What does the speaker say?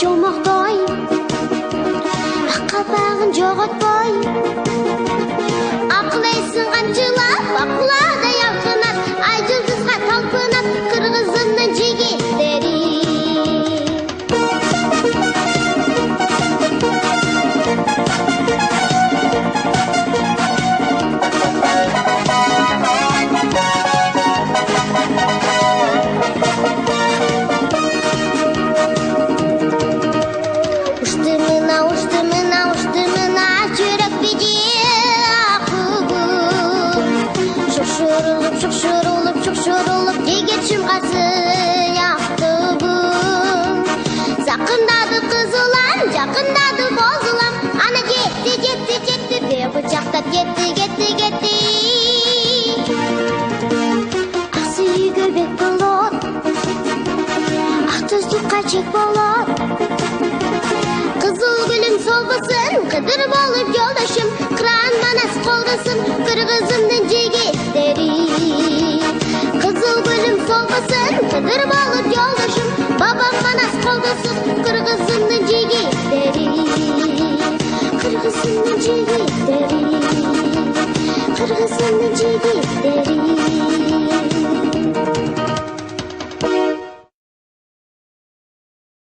жолмақтай қабағын жоғалтпай ақыл есін қаншылап бақыладай алқынат ай жұлдызға талпынат қырғызымның жігіттері Шошырылып дегеншім қасыяқты бұл Сақындады қызылан, жақындады бозылам Ана жетті, бе бұчақтап кетті Ақсы үйге бек болады Ақтұздыққа чек болады Қызыл гүлім солбысын, қыдыр болып жолдашым Қыран манас қолдысын, қырғызымның жігіттері Қызыл гүлім солғысын, қыдыр болып жолдашым Бабам манас қолдысын, қырғызымның жігіттері Қырғызымның жігіттері Қырғызымның жігіттері